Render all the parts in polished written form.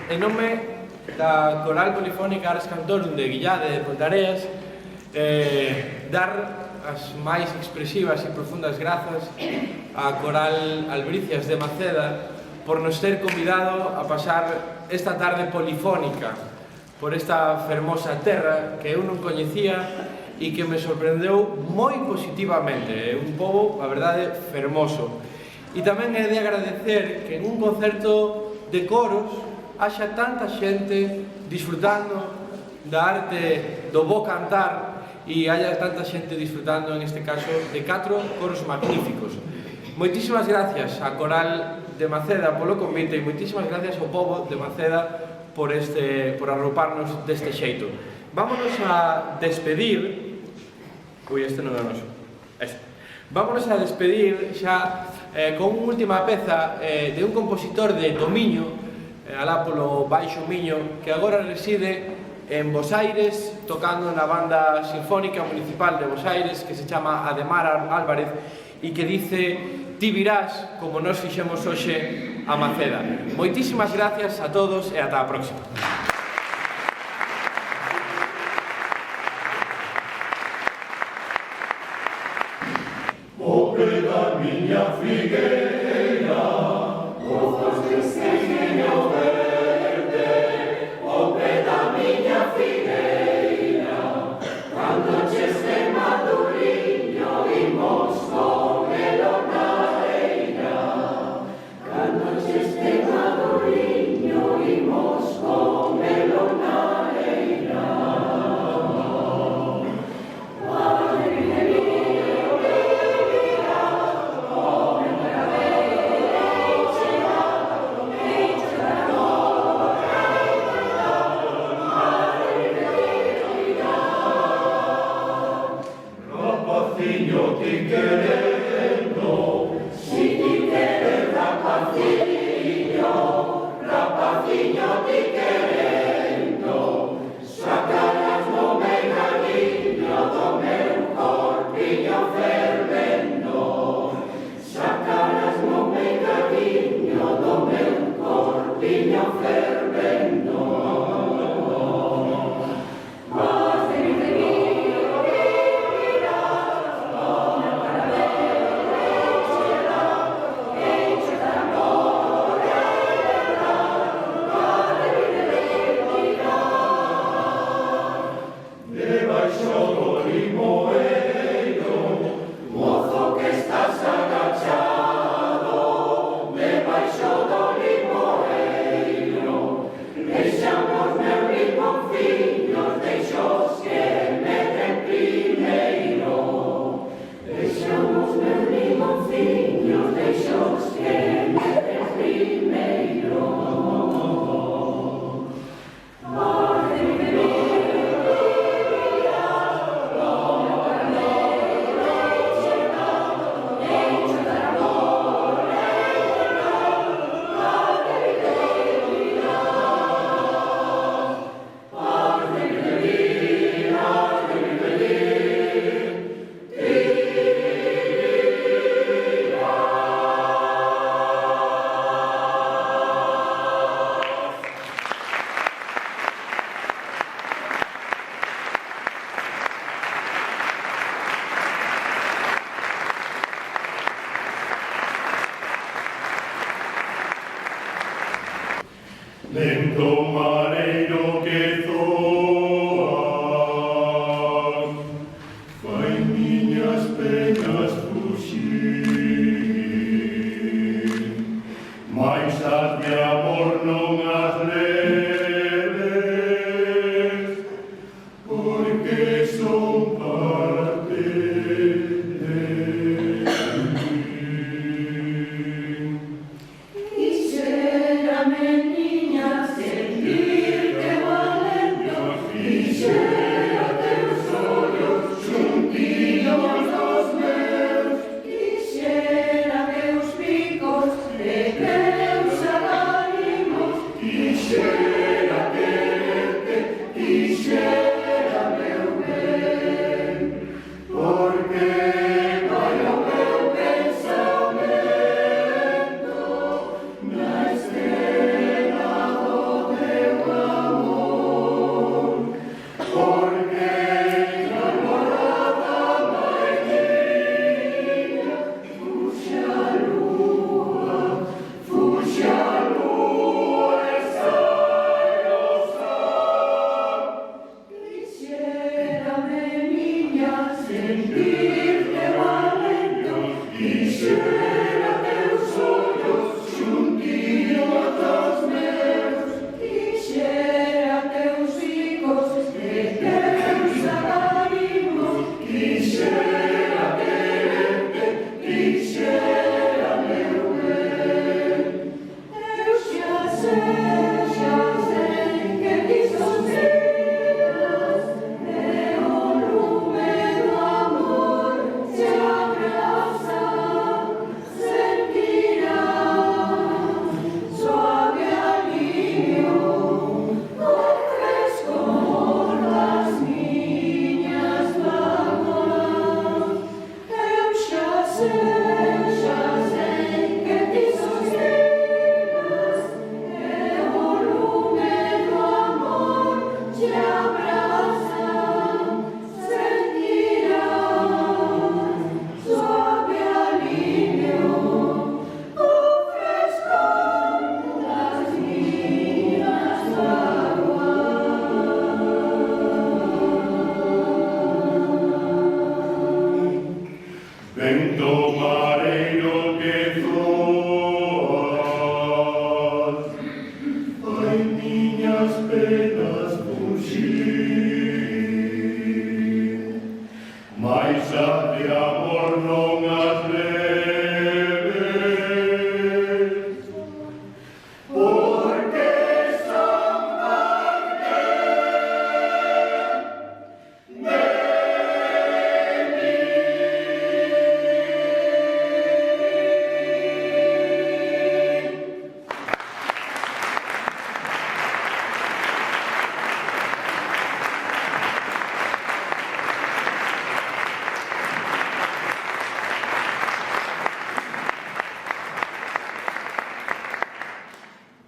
En nome da Coral Polifónica Ars Cantorum de Guillade de Pontareas, dar as máis expresivas e profundas grazas á Coral Albricias de Maceda por nos ter convidado a pasar esta tarde polifónica por esta fermosa terra que eu non coñecía e que me sorprendeu moi positivamente. É un pobo, a verdade, fermoso. E tamén é de agradecer que en un concerto de coros haxa tanta xente disfrutando da arte do bo cantar e haya tanta xente disfrutando, en este caso, de 4 coros magníficos. Moitísimas gracias á Coral de Maceda polo convite e moitísimas gracias ao pobo de Maceda por arrouparnos deste xeito. Vámonos a despedir... Ui, este non é o noso. Este. Vámonos a despedir xa con unha última peza de un compositor de Tomiño, alá polo Baixo Miño, que agora reside en Bos Aires, tocando na Banda Sinfónica Municipal de Bos Aires, que se chama Ademar Álvarez, e que dice: ti virás como nos fixemos hoxe a Maceda. Moitísimas gracias a todos e ata a próxima. O pé da miña figueira, ojos de seño verde, o pé da miña figueira, cando cheste maduriño imos comelo na eira, cando cheste maduriño imos comelo na eira. Rapaciño ti querendo, si ti queres rapaciño ti querendo, sacarasmo ben aliño do meu corpiño fervendo, sacarasmo ben aliño do meu corpiño fervendo. Mozo que estás agachado, Lento mareiro que zoas, fai miñas penas fuxir, mais as de amor non as leves, porque son parte de mí. Quixérame, niña, sentirte valento, quixera teus ollos xuntiños dos meus, quixera teus picos de teus agarimos, quixera quererte, quixera meu ben, porque vai o meu pensamento na escena do teu amor, porque namorada mairinha, fuxe a lua e sai o sol. Quixérame, niña, sentirte valento, quixera teus ollos xuntiños dos meus, quixera teus bicos de teus agarimos, quixera quererte, quixera meu ben. Eu xa sei que ti son dias, e o lume do amor se abraza, sentirás suave alivio, o frescor das miñas mágoas. Eu xa sei que ti son dias, e o lume do amor te abraza, sentirás suave alivio, o frescor das miñas mágoas. Vento mareiro que zoas, fai miñas penas fuxir, mais a de amor non as leves, porque son parte de mí.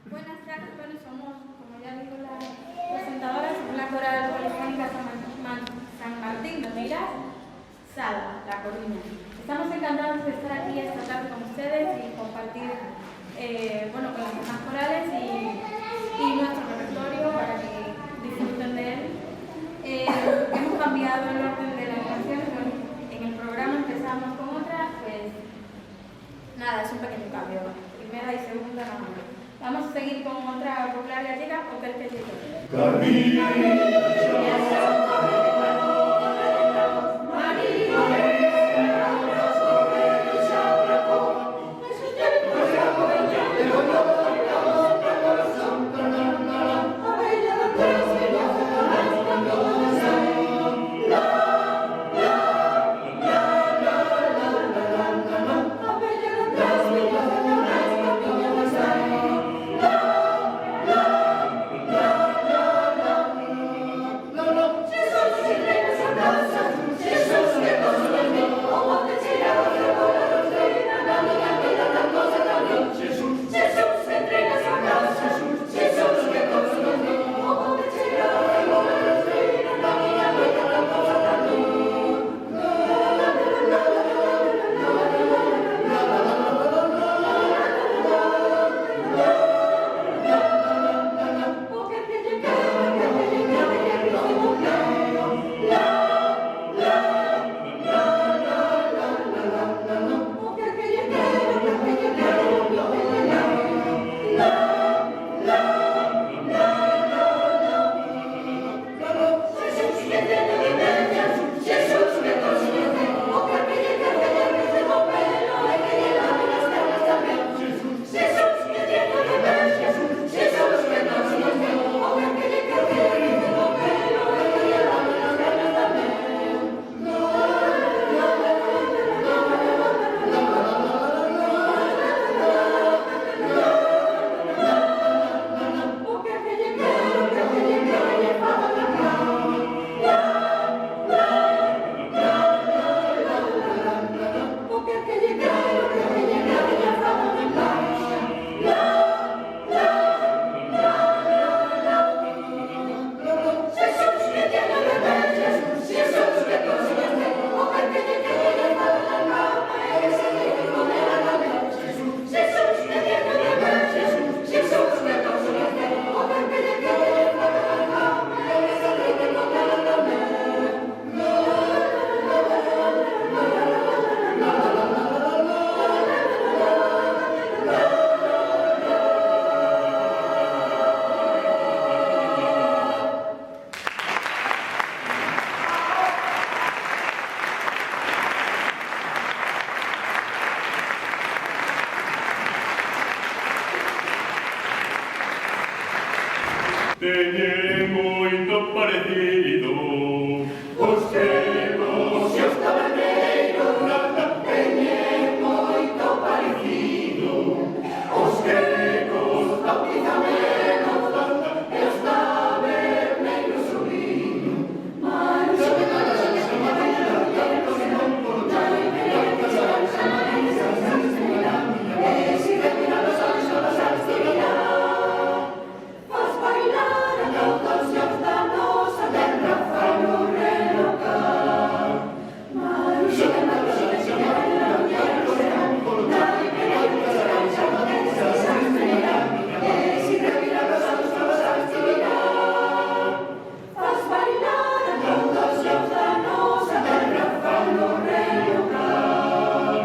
Buenas tardes, bueno, somos, como ya dijo la presentadora, somos la Coral Polifónica San Martín de Meirás, Sala, La Coruña. Estamos encantados de estar aquí esta tarde con ustedes y compartir bueno, con las demás corales y nuestro repertorio para que disfruten de él. Hemos cambiado el orden de las canciones, bueno, en el programa empezamos con otra, pues nada, es un pequeño cambio, primera y segunda nada más. Vamos a seguir con otra popular gallega, Hotel Petito. Jesus teñen moito parecido. Os cegos e os taberneiros teñen moito parecido. Os cegos bautizan menos e os taberneiros o vino. Faz bailar a todos os da nosa terra, fai o relocar. Faz bailar a todos os da nosa terra, fai o relocar.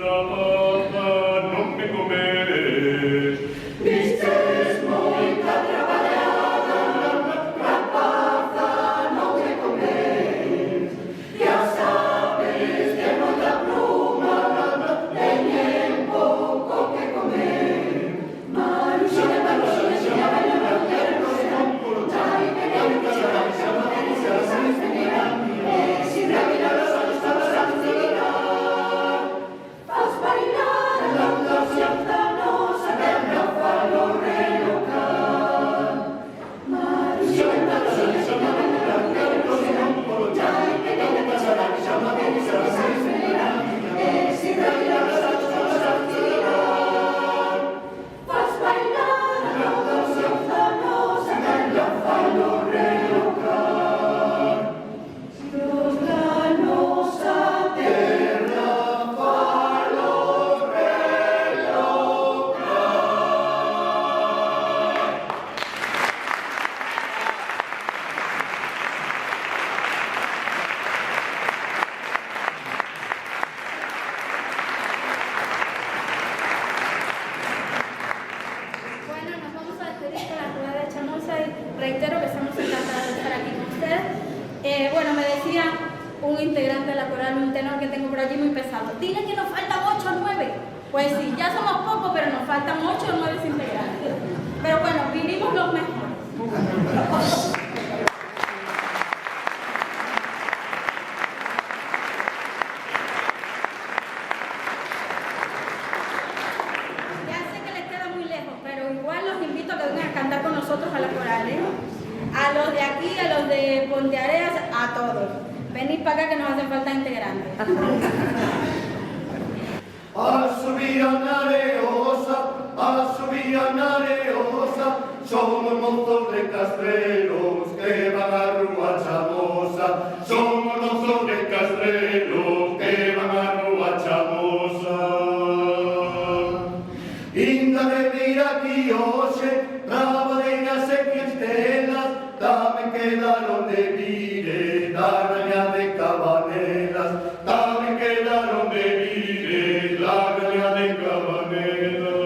Rapaza, non me comes. Vistes moita traballada, rapaza, non te comes. Ya sabes que moita pluma teñen pouco que comer. Maruxina, Maruxina, baila, baila, baila, chai, pequeno, chai, chama, Elisa, sabes venir, si revira los ollos, todos sabes mirar. Faz bailar a todos os da nosa terra, fai o relocar. Maruxina, Maruxina, baila, baila, chai, pequeno, chai, chama, Elisa, sabes venir, si revira los ollos, todos sabes mirar. Faz bailar a todos os da nosa terra, fai o relocar. Os da nosa terra, fai o relocar. Bueno, nos vamos a despedir con la ciudad de Chamosa y reitero que estamos encantados de estar aquí con ustedes. Bueno, me decía un integrante de la coral, un tenor que tengo por allí muy pesado, dile que nos faltan 8 o 9. Pues sí, ya somos pocos, pero nos faltan 8 o 9 integrantes. Pero bueno, vinimos los mejores. Ya sé que les queda muy lejos, pero igual los invito a que vengan a cantar con nosotros a la coral, ¿eh? A los de aquí, a los de Ponteareas, a todos. Venid para acá que nos hacen falta integrantes. A subir a Nareosa, somos mozos de Castrelos que van a Rúa Chamosa. Somos mozos de Castrelos que van a Rúa Chamosa. Inda de vir aquí hoxe, rabadeiras e cristelas, tamén quedaron de vire, da raña de Cabanelas, tamén quedaron de vire, da raña de Cabanelas.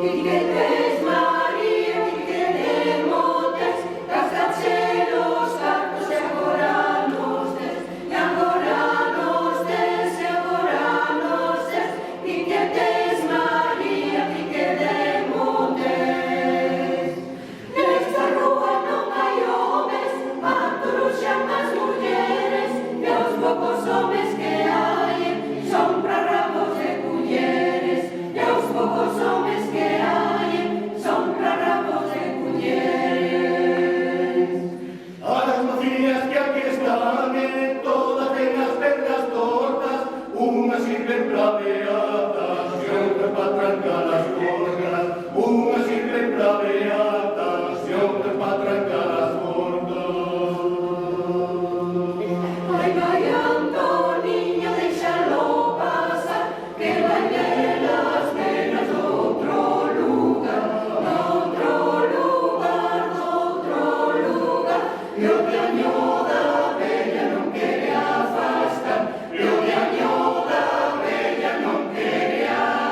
Piquetes, María, piquete, montes, cascachelos, arcos e agora nos des, e agora nos des, e agora nos des. Piquetes, María, piquete, montes. Nesta rúa non hai homes, maturuxan as mulleres, e os poucos homes que hai son pra rabos de culleres, e os poucos homes que hai son pra rabos de culleres. A las mociñas que aquí están, todas ten as pernas tortas, unhas sirven pra beatas e outras pa trancar as portas. Unhas sirven pra beatas e outras pa trancar as portas. Ai, vai, Antoniño, déixalo pasar, que vai ver as penas doutro lugar, doutro lugar, doutro lugar. E o diaño da bella non quere afastar, e o diaño da bella non quere afastar.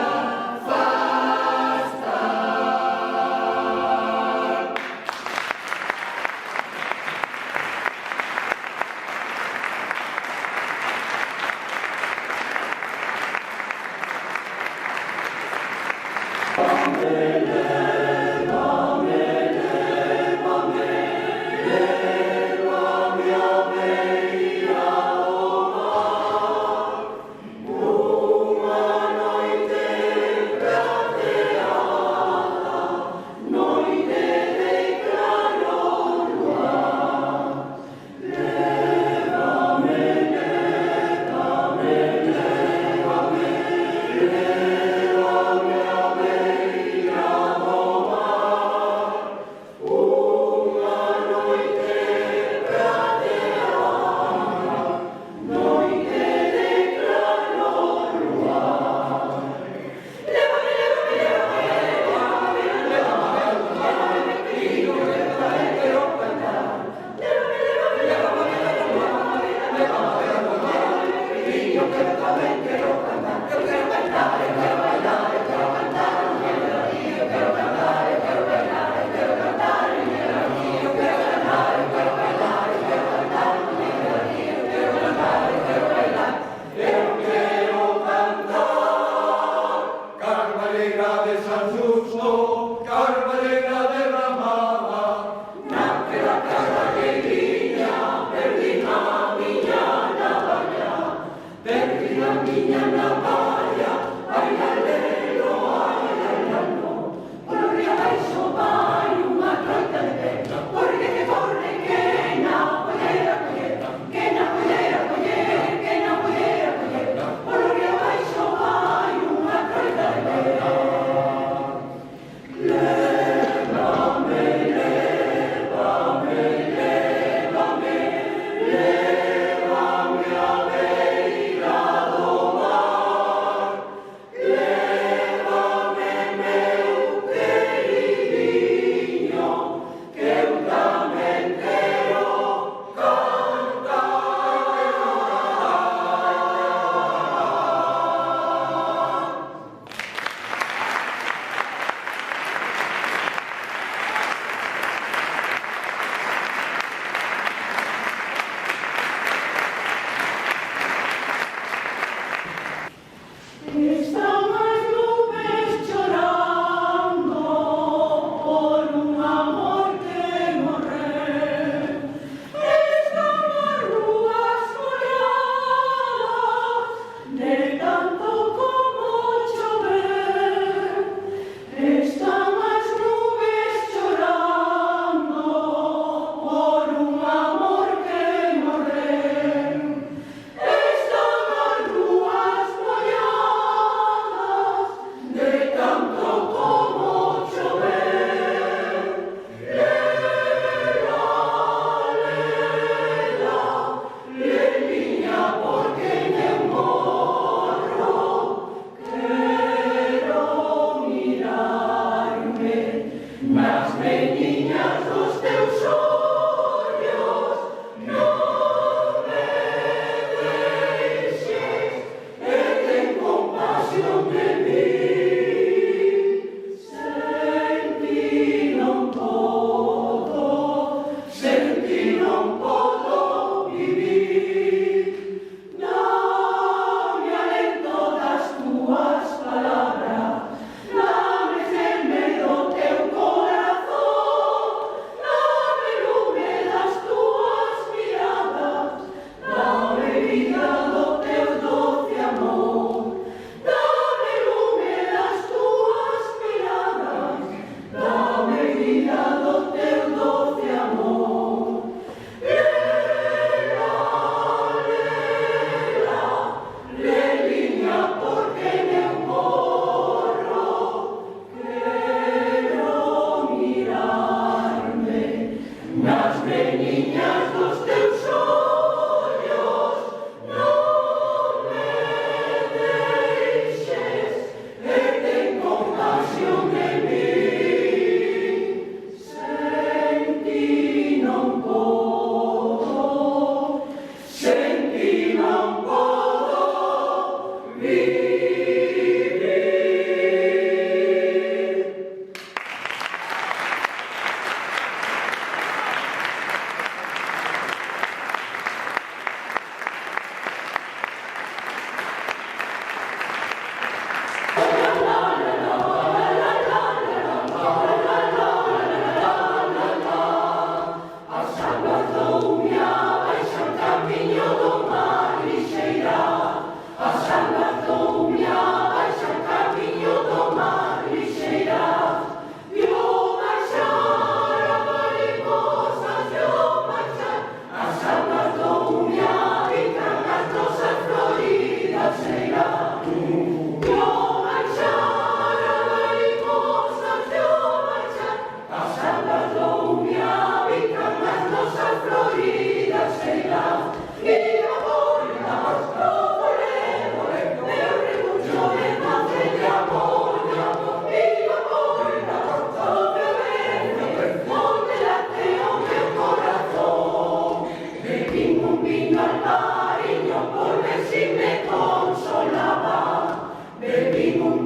Eleva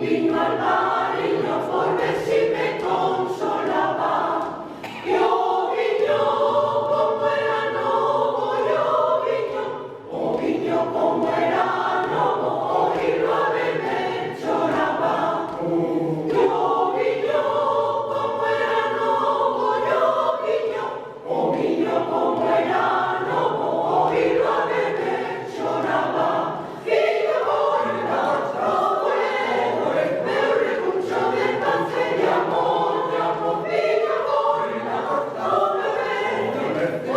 guiño al mariño por ver si me consolaba. Yo viño como era novo, yo viño, o viño como era novo, oírlo a beber choraba. Yo viño como era novo, yo viño, o viño como era novo, oírlo a beber choraba. Viño gorda, ole, meu recuncho de paz e de amor, viño gorda, ole,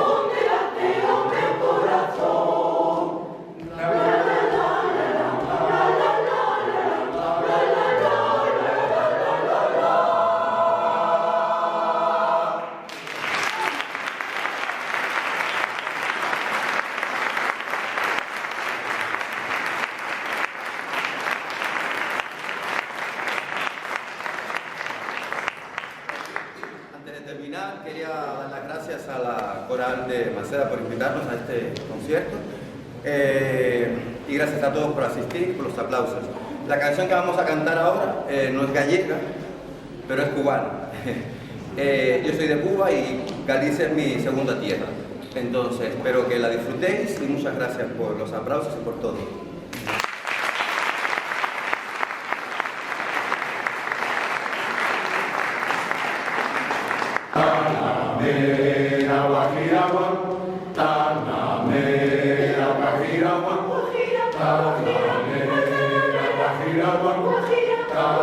onde late o meu corazón. Antes de terminar, quería dar las gracias a la Coral de Maceda por invitarnos a este concierto y gracias a todos por asistir y por los aplausos. La canción que vamos a cantar ahora no es gallega, pero es cubana. Yo soy de Cuba y Galicia es mi segunda tierra. Entonces, espero que la disfrutéis y muchas gracias por los aplausos y por todo. Tanamera, Guajirawa, Tanamera, Guajirawa, Tanamera, Guajirawa, Tanamera,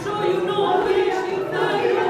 Soy un hombre sincero,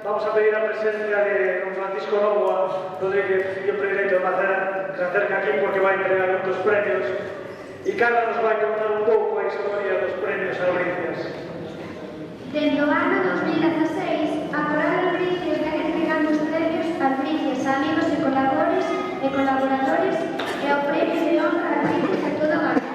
vamos a pedir a presencia de don Francisco Novoa Rodríguez, fillo predilecto de Maceda, que se acerca aquí porque vai entregar outros premios. E Carla nos vai contar un pouco a historia dos premios Albricias. Dende o ano 2016, a Coral Albricias ven entregando os premios Albricias a amigos e colaboradores e o premio de honra Albricias a toda a vida.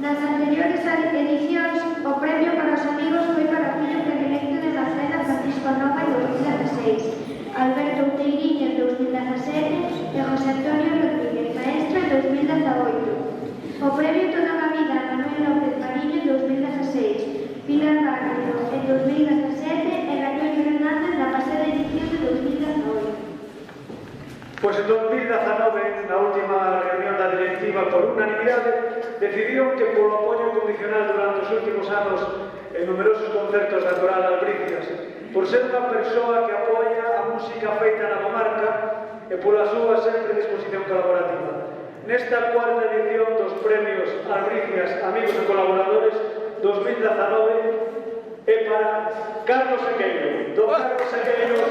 Nas anteriores edicións, o premio para os amigos foi para o fillo predilecto de Maceda, Francisco Nova, en 2016, Alberto Outeiriño en 2017 e José Antonio Rodríguez Maestro en 2018. O premio Toda a Vida a Manuel López Mariño en 2016, Pilar Barrio en 2017 e Gañón Hernández na pasada edición de 2018. Pois en 2019, na última reunión da directiva por unanimidade, decidiron que polo apoio condicional durante os últimos anos en numerosos concertos da Coral Albricias, por ser unha persoa que apoia a música feita na comarca e pola súa sempre disposición colaborativa. Nesta cuarta edición dos premios Albricias Amigos e Colaboradores 2019 é para Carlos Sequeiro. Don Carlos Sequeiro.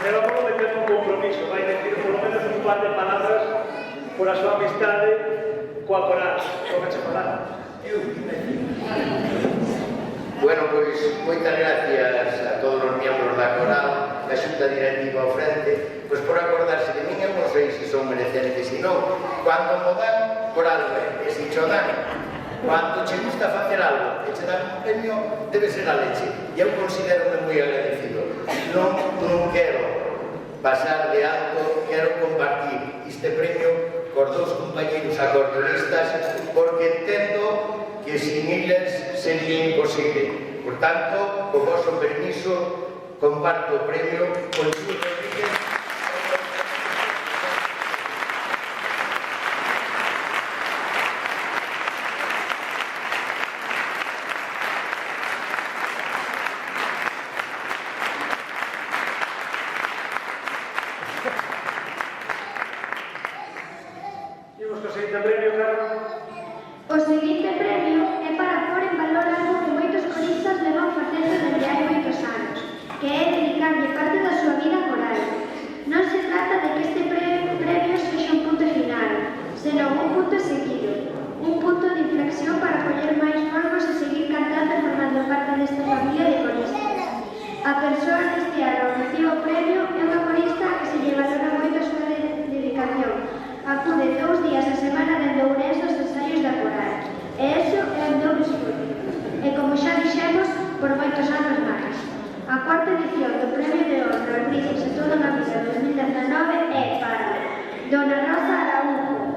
Pero como de ter un compromiso, vai decir por lo menos un par de palabras por a súa amistade coa Coral. Pónganse falar. Bueno, pois, moitas gracias a todos os miembros da Coral, da Xunta Directiva ao frente, pois por acordarse de min, eu non sei se son merecentes, se non, cando mo dan, por algo, e se cho dan, cando che gusta facer algo, e che dan un premio, debe ser a leche, e eu considero moi agradecido. Non quero pasar de alto, quero compartir este premio cos dous compañeros acordeonistas, porque entendo que sin eles sería imposible. Por tanto, co vosso permiso, comparto o premio con Luis Rodríguez. Imos co seguinte premio, Carlos. O seguinte premio é para pôr en valor algo que moitos coristas levan facendo desde hai moitos anos, que é dedicarlle parte da súa vida a coral. Non se trata de que este premio sexa un punto final, senón un punto seguido, un punto de inflexión para coller máis folgos e seguir cantando e formando parte desta familia de coristas. A persoa deste ano recibe o premio é unha corista que se lle valora moito a súa dedicación. Acude 2 días a semana dende Ourense aos ensaios da Coral. E iso é un doble esforzo. E como xa dixemos, por moitos anos máis. A cuarta edición do Premio de Honra Albricias a toda a vida 2019 é para Dona Rosa Araújo.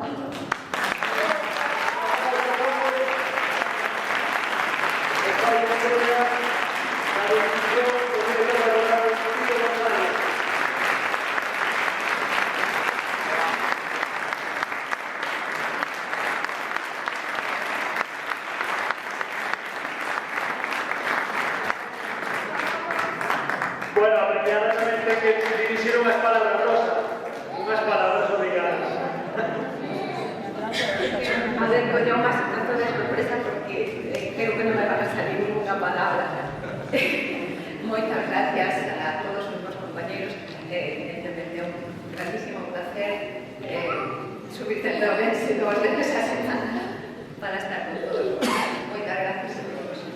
Bueno, apreciada tamén ten que dirixir unhas palabras rosas, unhas palabras obrigadas. A ver, pues yo más tanto de sorpresa porque creo que non me van a salir ninguna palabra. Moitas gracias a todos os meus compañeros. Evidentemente é un grandísimo placer subir tendo Ourense 2 veces a semana para estar con todos. Moitas gracias a todos.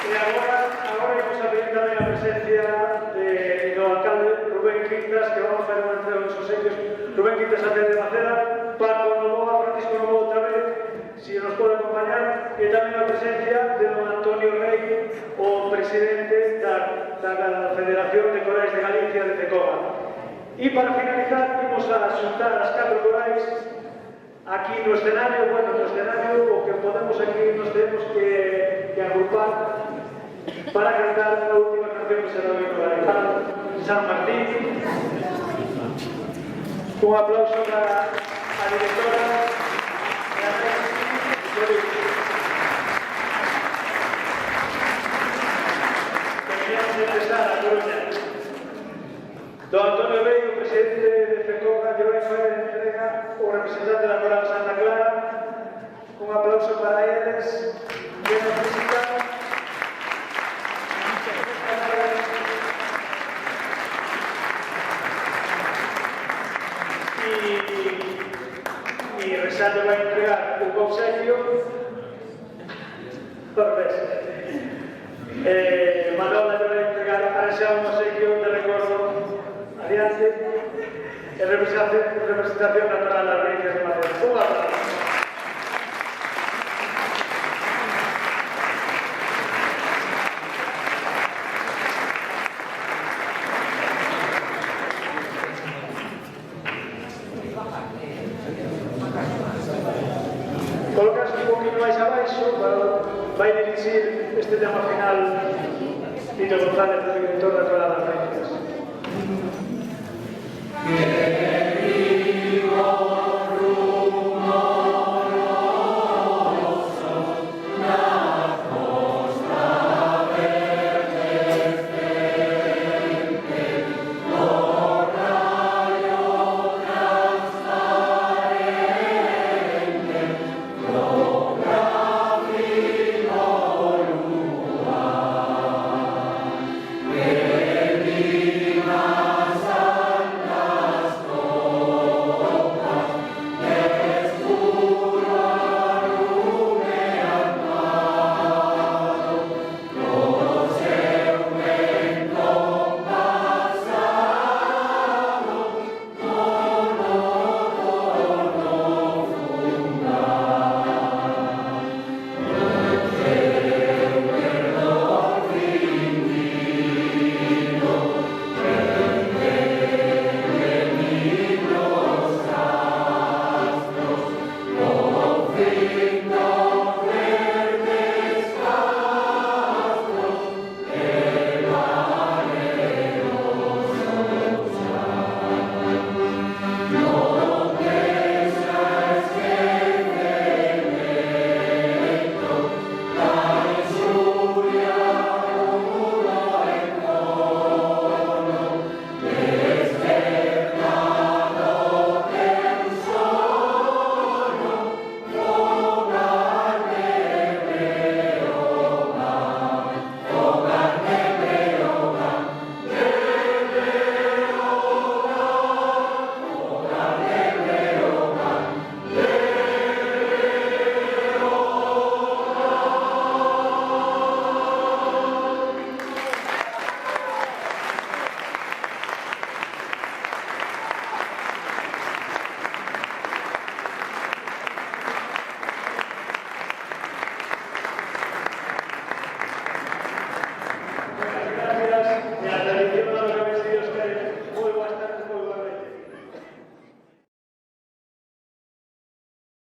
E agora vamos a pedir tamén a presencia do alcalde Rubén Quintas, que vamos a fazer unha entrega dos obsequios. Rubén Quintas, alcalde de Maceda, Paco Novoa, Francisco Novoa outra vez, si nos pode acompañar, e tamén a presencia de don Antonio Rey, o presidente da da Federación de Corais de Galicia de Cecoa. E para finalizar, vimos a xuntar as 4 corais aquí no escenario. Bueno, no escenario o que podemos aquí nos temos que agrupar para cantar a última canción que será o himno galiano, San Martín. Un aplauso para a directora Teníamos de empezar a Coruña. Don Antonio Bello, presidente de FECOGA, lle vai fazer entrega o representante da Coral Santa Clara. Un aplauso para eles que nos visitan. Y Resalto va a entregar un obsequio. Manola le va a entregar a Resalto un obsequio de recuerdo adiante en representación natural de las provincias